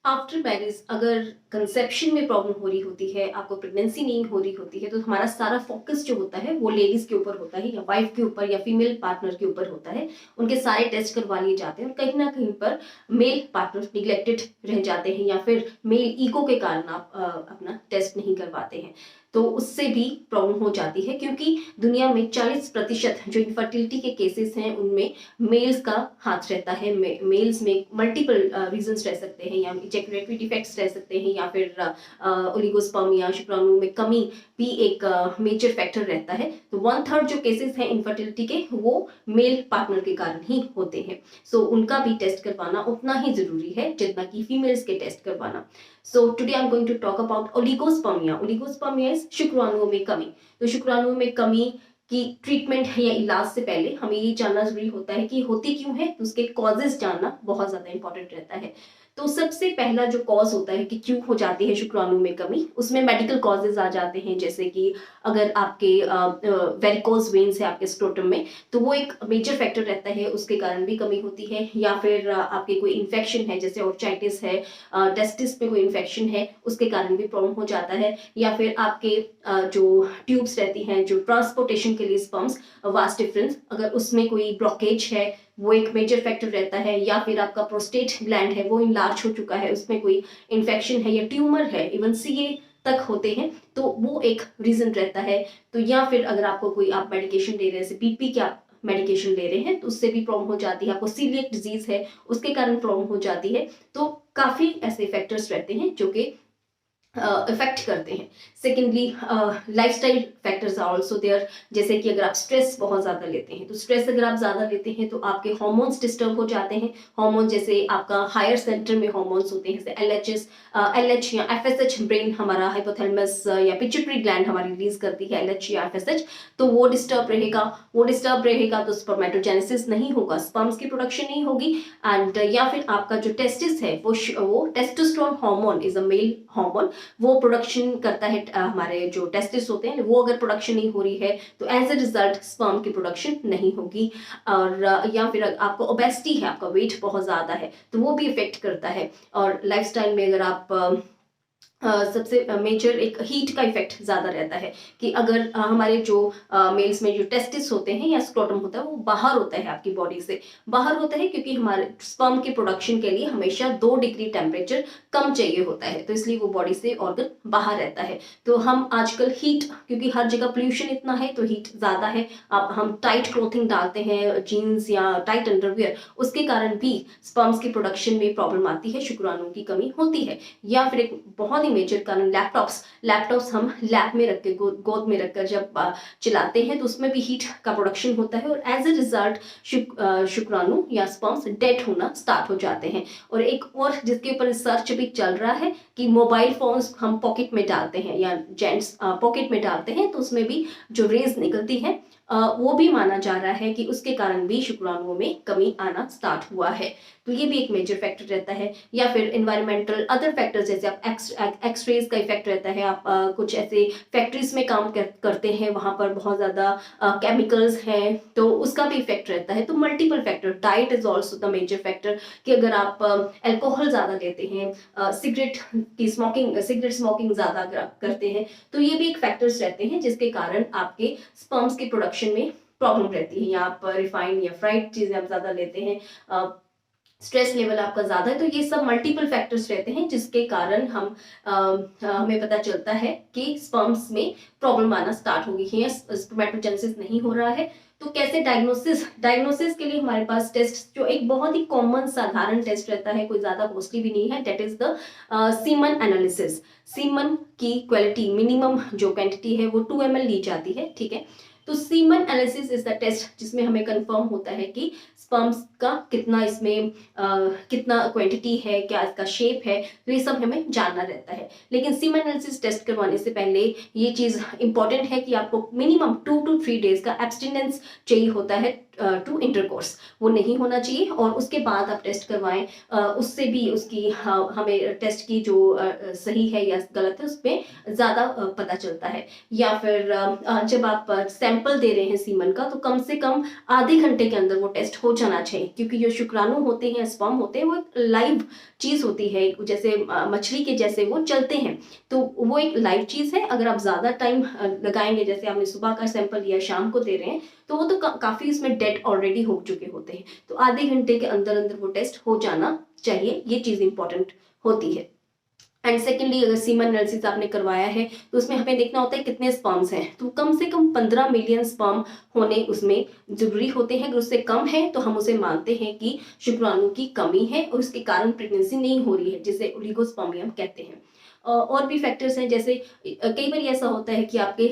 After marriage अगर conception में problem हो रही होती है, आपको प्रेगनेंसी नहीं हो रही होती है, तो हमारा सारा फोकस जो होता है वो लेडीज के ऊपर होता है, या वाइफ के ऊपर या फीमेल पार्टनर के ऊपर होता है। उनके सारे टेस्ट करवा लिए जाते हैं और कहीं ना कहीं पर मेल पार्टनर निग्लेक्टेड रह जाते हैं, या फिर मेल ईगो के कारण आप अपना टेस्ट नहीं करवाते हैं। तो उससे भी प्रॉब्लम हो जाती है, क्योंकि दुनिया में 40% जो इनफर्टिलिटी के केसेस हैं उनमें मेल्स का हाथ रहता है। मेल्स में मल्टीपल रीजंस रह सकते हैं, या इजैकुलेटरी डिफेक्ट्स रह सकते हैं, या फिर ओलिगोस्पर्म या शुक्राणु में कमी भी एक मेजर फैक्टर रहता है। तो 1/3 जो केसेस हैं इनफर्टिलिटी के वो मेल पार्टनर के कारण ही होते हैं। सो उनका भी टेस्ट करवाना उतना ही जरूरी है जितना कि फीमेल्स के टेस्ट करवाना। So today I am going to talk about oligospermia. Oligospermia is शुक्राणुओं में कमी। तो शुक्राणुओं में कमी की ट्रीटमेंट है या इलाज से पहले हमें ये जानना जरूरी होता है कि होती क्यों है, तो उसके कॉजेज जानना बहुत ज्यादा इंपॉर्टेंट रहता है। तो सबसे पहला जो कॉज होता है कि क्यों हो जाती है शुक्राणु में कमी, उसमें मेडिकल कॉजेज आ जाते हैं, जैसे कि अगर आपके वेरिकोज वेन्स है आपके स्क्रोटम में, तो वो एक मेजर फैक्टर रहता है, उसके कारण भी कमी होती है। या फिर आपके कोई इन्फेक्शन है, जैसे ऑर्चाइटिस है, टेस्टिस में कोई इन्फेक्शन है, उसके कारण भी प्रॉब्लम हो जाता है। या फिर आपके जो ट्यूब्स रहती हैं जो ट्रांसपोर्टेशन के लिए स्पर्म्स, वास्ट डिफरेंस, अगर उसमें कोई ब्लॉकेज है वो एक मेजर फैक्टर रहता है। या फिर आपका प्रोस्टेट ग्लैंड है वो इनलार्ज हो चुका है, उसमें कोई इन्फेक्शन है या ट्यूमर है, इवन सीए तक होते हैं, तो वो एक रीजन रहता है। तो या फिर अगर आपको कोई आप मेडिकेशन ले रहे हैं, जैसे बीपी के आप मेडिकेशन ले रहे हैं, तो उससे भी प्रॉब्लम हो जाती है। आपको सीलिएक डिजीज है, उसके कारण प्रॉब्लम हो जाती है। तो काफी ऐसे फैक्टर्स रहते हैं जो कि इफेक्ट करते हैं। Secondly lifestyle factors are also there, जैसे कि अगर आप स्ट्रेस बहुत ज़्यादा लेते हैं, तो स्ट्रेस अगर आप ज़्यादा लेते हैं तो आपके हार्मोन्स डिस्टर्ब हो जाते हैं। हार्मोन जैसे आपका हायर सेंटर में हार्मोन्स होते हैं, जैसे एलएच या एफएसएच, ब्रेन हमारा हाइपोथैलेमस या पिट्यूटरी ग्लैंड हमारी रिलीज करती है एलएच या एफएसएच, तो वो डिस्टर्ब रहेगा। वो डिस्टर्ब रहेगा तो स्पर्मेटोजेनेसिस नहीं होगा, स्पर्म्स की प्रोडक्शन नहीं होगी। एंड या फिर आपका जो टेस्टिस है वो testosterone hormone is a male hormone, वो प्रोडक्शन करता है। हमारे जो टेस्टिस होते हैं वो अगर प्रोडक्शन नहीं हो रही है तो एज ए रिजल्ट स्पर्म की प्रोडक्शन नहीं होगी। और या फिर आपको ओबेसिटी है, आपका वेट बहुत ज़्यादा है, तो वो भी इफेक्ट करता है। और लाइफस्टाइल में अगर आप सबसे मेजर एक हीट का इफेक्ट ज़्यादा रहता है, कि अगर हमारे जो मेल्स में जो टेस्टिस होते हैं या स्क्रोटम होता है वो बाहर होता है, आपकी बॉडी से बाहर होता है, क्योंकि हमारे स्पर्म की प्रोडक्शन के लिए हमेशा 2 डिग्री टेम्परेचर कम चाहिए होता है, तो इसलिए वो बॉडी से ऑर्गन बाहर रहता है। तो हम आजकल हीट, क्योंकि हर जगह पोल्यूशन इतना है तो हीट ज़्यादा है, अब हम टाइट क्लोथिंग डालते हैं, जीन्स या टाइट अंडरवियर, उसके कारण भी स्पर्म्स की प्रोडक्शन में प्रॉब्लम आती है, शुक्राणु की कमी होती है। या फिर एक बहुत ही मेजर कारण लैपटॉप्स हम लैप में रख के गोद में रखकर जब चलाते हैं तो उसमें भी हीट का प्रोडक्शन होता है, और एज ए रिजल्ट शुक्राणु या स्पर्म्स डेड होना स्टार्ट हो जाते हैं। और एक और जिसके ऊपर रिसर्च भी चल रहा है कि मोबाइल फोन्स हम पॉकेट में डालते हैं या जेंट्स पॉकेट में डालते हैं, तो उसमें भी जो रेज निकलती है वो भी माना जा रहा है कि उसके कारण भी शुक्राणुओं में कमी आना स्टार्ट हुआ है। तो ये भी एक मेजर फैक्टर रहता है। या फिर एनवायरमेंटल अदर फैक्टर्स, जैसे आप एक्सरेज का इफेक्ट रहता है, आप कुछ ऐसे फैक्ट्रीज में काम करते हैं, वहाँ पर बहुत ज़्यादा केमिकल्स हैं, तो उसका भी इफेक्ट रहता है। तो multiple factor, diet is also the major factor, कि अगर आप अल्कोहल ज़्यादा लेते हैं, सिगरेट स्मोकिंग ज़्यादा करते हैं, तो ये भी एक फैक्टर्स रहते हैं जिसके कारण आपके स्पर्म्स की प्रोडक्शन में प्रॉब्लम रहती है। या आप रिफाइंड या फ्राइड चीज़ें आप ज़्यादा लेते हैं, स्ट्रेस लेवल आपका ज़्यादा है, तो ये सब मल्टीपल फैक्टर्स रहते हैं जिसके कारण हमें पता चलता है कि स्पर्म्स में प्रॉब्लम आना स्टार्ट हो गई है या स्पर्मेटोजेनेसिस नहीं हो रहा है। तो कैसे डायग्नोसिस के लिए हमारे पास टेस्ट, जो एक बहुत ही कॉमन साधारण टेस्ट रहता है, कोई ज़्यादा कॉस्टली भी नहीं है, that is the semen analysis. Semen की क्वालिटी मिनिमम जो क्वांटिटी है वो 2 ml ली जाती है, ठीक है। तो semen analysis is the test जिसमें हमें कंफर्म होता है कि स्पर्म्स का कितना इसमें कितना क्वांटिटी है, क्या इसका शेप है, तो ये सब हमें जानना रहता है। लेकिन सीमन एनालिसिस टेस्ट करवाने से पहले ये चीज़ इंपॉर्टेंट है कि आपको मिनिमम 2 to 3 days का एब्सटिनेंस चाहिए होता है टू इंटरकोर्स, वो नहीं होना चाहिए। और उसके बाद आप टेस्ट करवाएं, उससे भी उसकी हमें टेस्ट की जो सही है या गलत है उसमें ज़्यादा पता चलता है। या फिर जब आप सैंपल दे रहे हैं सीमन का, तो कम से कम आधे घंटे के अंदर वो टेस्ट हो जाना चाहिए, क्योंकि जो शुक्राणु होते हैं, स्पर्म होते हैं, वो एक लाइव चीज़ होती है, जैसे मछली के जैसे वो चलते हैं, तो वो एक लाइव चीज़ है। अगर आप ज़्यादा टाइम लगाएंगे, जैसे आपने सुबह का सैंपल लिया, शाम को दे रहे हैं, तो वो तो काफ़ी उसमें डेड ऑलरेडी हो चुके होते हैं। तो आधे घंटे के अंदर अंदर वो टेस्ट हो जाना चाहिए, ये चीज़ इंपॉर्टेंट होती है। एंड सेकेंडली, अगर सीमन एनालिसिस आपने करवाया है तो उसमें हमें देखना होता है कितने स्पर्म्स हैं, तो कम से कम 15 मिलियन स्पर्म होने उसमें जरूरी होते हैं। अगर उससे कम है तो हम उसे मानते हैं कि शुक्राणु की कमी है और उसके कारण प्रेगनेंसी नहीं हो रही है, जिसे ओलिगोस्पर्मियम कहते हैं। और भी फैक्टर्स हैं, जैसे कई बार ऐसा होता है कि आपके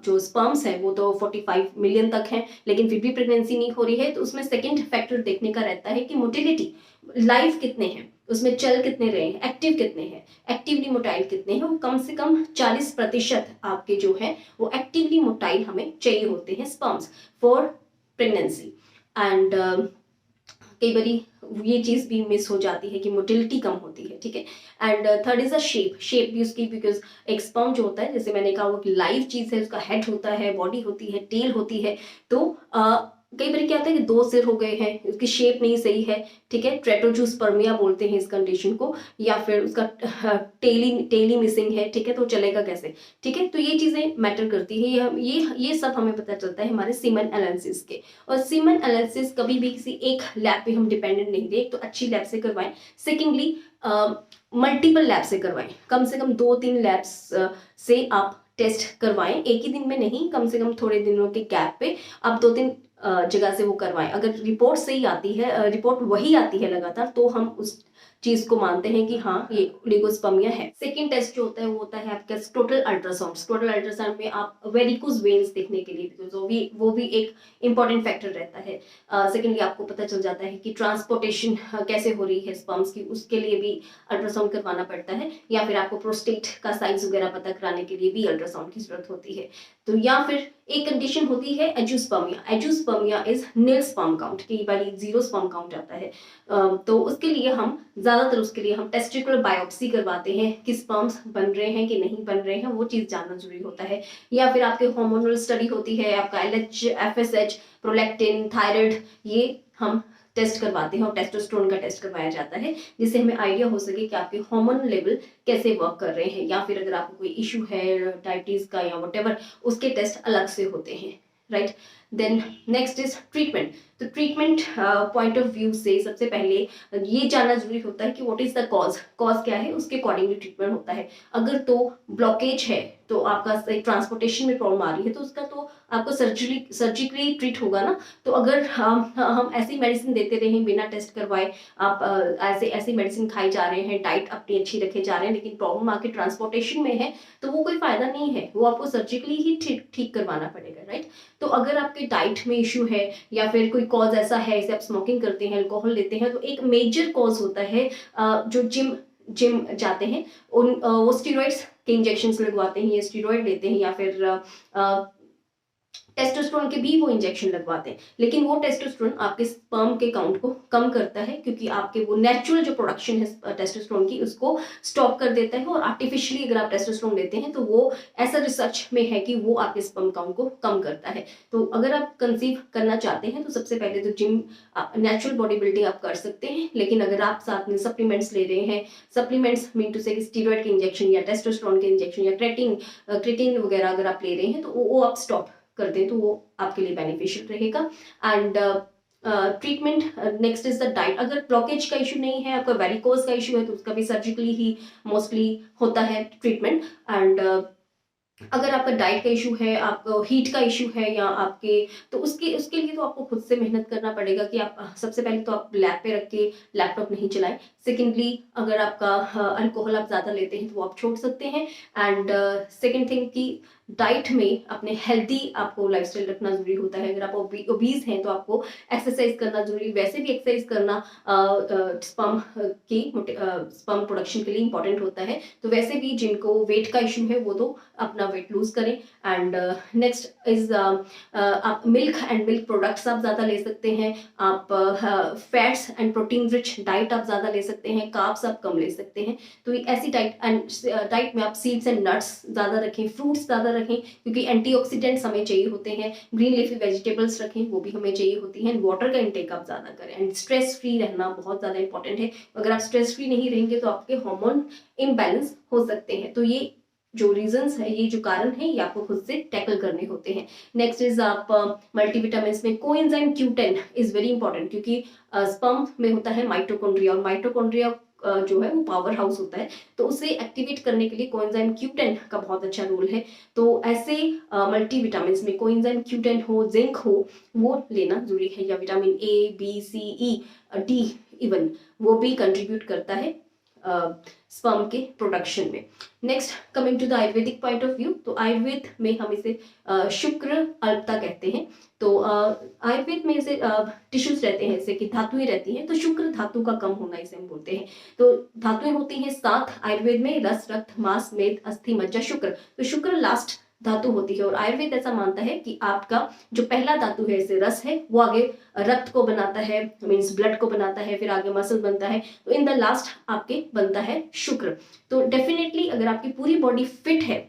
जो स्पर्म्स हैं वो तो 45 मिलियन तक हैं, लेकिन फिर भी प्रेगनेंसी नहीं हो रही है, तो उसमें सेकंड फैक्टर देखने का रहता है कि मोटिलिटी, लाइफ कितने हैं, उसमें चल कितने रहे हैं, एक्टिव कितने हैं, एक्टिवली मोटाइल कितने हैं। वो कम से कम 40% आपके जो है वो एक्टिवली मोटाइल हमें चाहिए होते हैं स्पर्म्स फॉर प्रेगनेंसी। एंड कई बारी ये चीज़ भी मिस हो जाती है कि मोटिलिटी कम होती है, ठीक है। And third is a shape भी उसकी, बिकॉज एक स्पर्म जो होता है, जैसे मैंने कहा, वो लाइव चीज़ है, उसका हेड होता है, बॉडी होती है, टेल होती है, तो कई बार क्या होता है कि 2 सिर हो गए हैं, उसकी शेप नहीं सही है, ठीक है, ट्रेटोजूस्पर्मिया बोलते हैं इस कंडीशन को, या फिर उसका टेली मिसिंग है, ठीक है, तो चलेगा कैसे, ठीक है। तो ये चीज़ें मैटर करती है, ये सब हमें पता चलता है हमारे सीमन एनालिसिस के। और सीमन एनालिसिस कभी भी किसी एक लैब पे हम डिपेंडेंट नहीं रहे, तो अच्छी लैब से करवाएं। सेकेंडली, मल्टीपल लैब से करवाएं, कम से कम 2-3 लैब्स से आप टेस्ट करवाएं, एक ही दिन में नहीं, कम से कम थोड़े दिनों के गैप पे आप 2-3 जगह से वो करवाएं। अगर रिपोर्ट सही आती है, रिपोर्ट वही आती है लगातार, तो हम उस चीज को मानते हैं कि हाँ, ये ओलिगोस्पर्मिया है। सेकंड टेस्ट जो होता है वो होता है आपका टोटल अल्ट्रासाउंड। टोटल अल्ट्रासाउंड में आप वेरिकोज वेन्स देखने के लिए, वो भी एक इंपॉर्टेंट फैक्टर रहता है। सेकेंडली, आपको पता चल जाता है कि ट्रांसपोर्टेशन कैसे हो रही है स्पर्म्स की, उसके लिए भी अल्ट्रासाउंड करवाना पड़ता है। या फिर आपको प्रोस्टेट का साइज वगैरह पता कराने के लिए भी अल्ट्रासाउंड की जरूरत होती है। तो या फिर एक कंडीशन होती है एंजियोस्पर्मिया। एंजियोस्पर्मिया इज नील स्पर्म काउंट, कई बार 0 स्पर्म काउंट आता है, तो उसके लिए हम टेस्टिकुलर बायोप्सी करवाते हैं कि स्पर्म्स बन रहे हैं कि नहीं बन रहे हैं, वो चीज़ जानना जरूरी होता है। या फिर आपके हार्मोनल स्टडी होती है, आपका LH, FSH, प्रोलैक्टिन, थायराइड, ये हम टेस्ट करवाते हैं, और टेस्टोस्टेरोन का टेस्ट करवाया जाता है, जिससे हमें आइडिया हो सके कि आपके हार्मोन लेवल कैसे वर्क कर रहे हैं। या फिर अगर आपको कोई इशू है डायबिटीज का या व्हाटएवर, उसके टेस्ट अलग से होते हैं, right. Then next is treatment. तो ट्रीटमेंट पॉइंट ऑफ व्यू से सबसे पहले ये जानना जरूरी होता है कि व्हाट इज द कॉज क्या है, उसके अकॉर्डिंगली ट्रीटमेंट होता है। अगर तो ब्लॉकेज है, तो आपका ट्रांसपोर्टेशन में प्रॉब्लम आ रही है, तो उसका तो आपको सर्जिकली ट्रीट होगा ना। तो अगर हम ऐसी मेडिसिन देते रहे बिना टेस्ट करवाए, आप ऐसी मेडिसिन खाई जा रहे हैं, डाइट अपनी अच्छी रखे जा रहे हैं, लेकिन प्रॉब्लम आपके ट्रांसपोर्टेशन में है, तो वो कोई फायदा नहीं है, वो आपको सर्जिकली ही ठीक करवाना पड़ेगा, राइट। तो अगर आपके डाइट में इशू है, या फिर कोई कॉज ऐसा है, जैसे आप स्मोकिंग करते हैं, अल्कोहल लेते हैं, तो एक मेजर कॉज होता है जो जिम जाते हैं, वो स्टीरॉइड्स के इंजेक्शंस लगवाते हैं, या स्टीरॉइड लेते हैं, या फिर टेस्टोस्टेरोन के भी वो इंजेक्शन लगवाते हैं। लेकिन वो टेस्टोस्टेरोन आपके स्पर्म के काउंट को कम करता है, क्योंकि आपके वो नेचुरल जो प्रोडक्शन है टेस्टोस्टेरोन की, उसको स्टॉप कर देता है। और आर्टिफिशियली अगर आप टेस्टोस्टेरोन लेते हैं, तो वो ऐसा रिसर्च में है कि वो आपके स्पर्म काउंट को कम करता है। तो अगर आप कंसीव करना चाहते हैं, तो सबसे पहले तो जिम, नेचुरल बॉडी बिल्डिंग आप कर सकते हैं। लेकिन अगर आप साथ में सप्लीमेंट्स ले रहे हैं, सप्लीमेंट्स मीन टू से स्टीरॉइड के इंजेक्शन, या टेस्टोस्टेरोन के इंजेक्शन, या क्रेटिन वगैरह अगर आप ले रहे हैं, तो वो आप स्टॉप कर दें, तो वो आपके लिए बेनिफिशियल रहेगा। And treatment next is the diet. अगर ब्लॉकेज का इशू नहीं है, आपका वेरिकोज का इशू है, तो उसका भी सर्जिकली ही मोस्टली होता है ट्रीटमेंट। एंड अगर आपका डाइट का इशू है, आपको हीट का इशू है, या आपके, तो उसके लिए तो आपको खुद से मेहनत करना पड़ेगा कि आप सबसे पहले तो आप लैब पे रख के लैपटॉप नहीं चलाएं। सेकेंडली, अगर आपका अल्कोहल आप ज़्यादा लेते हैं, तो वो आप छोड़ सकते हैं। एंड सेकेंड थिंग कि डाइट में अपने हेल्दी आपको लाइफस्टाइल रखना जरूरी होता है। अगर आप ओबीज हैं तो आपको एक्सरसाइज करना जरूरी, वैसे भी एक्सरसाइज करना स्पर्म की स्पर्म प्रोडक्शन के लिए इंपॉर्टेंट होता है। तो वैसे भी जिनको वेट का इशू है वो तो अपना वेट लूज करें। एंड नेक्स्ट इज आप मिल्क एंड मिल्क प्रोडक्ट्स आप ज़्यादा ले सकते हैं। आप fats and protein rich diet आप ज़्यादा ले सकते हैं, कार्ब्स आप कम ले सकते हैं। तो ऐसी डाइट में आप सीड्स एंड नट्स ज़्यादा रखें, फ्रूट्स ज़्यादा रखें क्योंकि एंटीऑक्सीडेंट्स हमें चाहिए होते हैं। ग्रीन लीफी वेजिटेबल्स रखें, वो भी हमें चाहिए होती हैं। वाटर का इंटेक आप ज़्यादा करें एंड स्ट्रेस फ्री रहना बहुत ज़्यादा इंपॉर्टेंट है। अगर आप स्ट्रेस फ्री नहीं रहेंगे तो आपके हार्मोन इम्बैलेंस हो सकते हैं। तो ये जो रीजंस है, ये जो कारण है, ये आपको खुद से टैकल करने होते हैं। नेक्स्ट इज आप मल्टीविटामिन में coenzyme Q10 is very important क्योंकि स्पर्म में होता है माइटोकॉन्ड्रिया, और माइटोकॉन्ड्रिया जो है वो पावर हाउस होता है। तो उसे एक्टिवेट करने के लिए कोएंजाइम Q10 का बहुत अच्छा रोल है। तो ऐसे मल्टीविटामिन में कोएंजाइम Q10 हो, जिंक हो, वो लेना जरूरी है। या vitamin A B C E D even वो भी कंट्रीब्यूट करता है स्पर्म के प्रोडक्शन में। Next coming to the Ayurvedic point of view, तो आयुर्वेद में हम इसे शुक्र अल्पता कहते हैं। तो आयुर्वेद में जैसे टिश्यूज रहते हैं, जैसे कि धातुएं रहती हैं, तो शुक्र धातु का कम होना इसे हम बोलते हैं। तो धातुएं होती हैं 7 आयुर्वेद में, रस, रक्त, मांस, मेद, अस्थि, मज्जा, शुक्र। तो शुक्र लास्ट धातु होती है और आयुर्वेद ऐसा मानता है कि आपका जो पहला धातु है, जैसे रस है, वो आगे रक्त को बनाता है, मीन्स ब्लड को बनाता है, फिर आगे मसल बनता है। तो इन द लास्ट आपके बनता है शुक्र। तो डेफिनेटली अगर आपकी पूरी बॉडी फिट है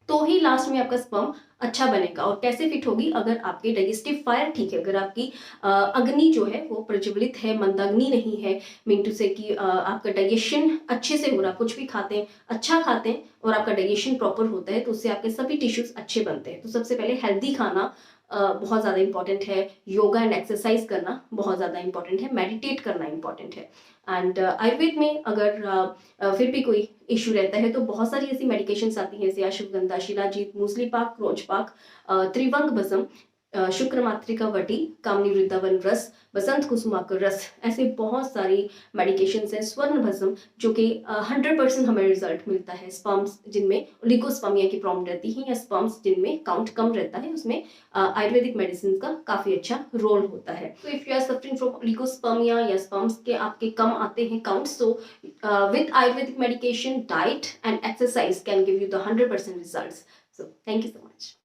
तो ही लास्ट में आपका स्पर्म अच्छा बनेगा। और कैसे फिट होगी? अगर आपके डाइजेस्टिव फायर ठीक है, अगर आपकी अग्नि जो है वो प्रज्वलित है, मंदाग्नि नहीं है, मीन टू से कि आपका डाइजेशन अच्छे से हो रहा, कुछ भी खाते हैं, अच्छा खाते हैं और आपका डाइजेशन प्रॉपर होता है, तो उससे आपके सभी टिश्यूज अच्छे बनते हैं। तो सबसे पहले हेल्दी खाना बहुत ज़्यादा इंपॉर्टेंट है, योगा एंड एक्सरसाइज करना बहुत ज़्यादा इंपॉर्टेंट है, मेडिटेट करना इंपॉर्टेंट है। एंड आयुर्वेद में अगर फिर भी कोई इशू रहता है तो बहुत सारी ऐसी मेडिकेशंस आती हैं, जैसे अश्वगंधा, शिलाजीत, मूसली पाक, क्रोच पाक, त्रिवंग भस्म, शुक्र मातृका वटी, कामनी वृंदावन रस, बसंत कुसुमाकर रस, ऐसे बहुत सारी मेडिकेशंस हैं। स्वर्ण भस्म जो कि 100% हमें रिजल्ट मिलता है स्पर्म्स जिनमें ओलिगोस्पर्मिया की प्रॉब्लम रहती है या स्पर्म्स जिनमें काउंट कम रहता है, उसमें आयुर्वेदिक मेडिसिन का काफी अच्छा रोल होता है। तो if you are suffering from oligospermia या स्पर्म्स के आपके कम आते हैं counts, so with Ayurvedic medication, diet and exercise can give you the 100% results. So thank you so much.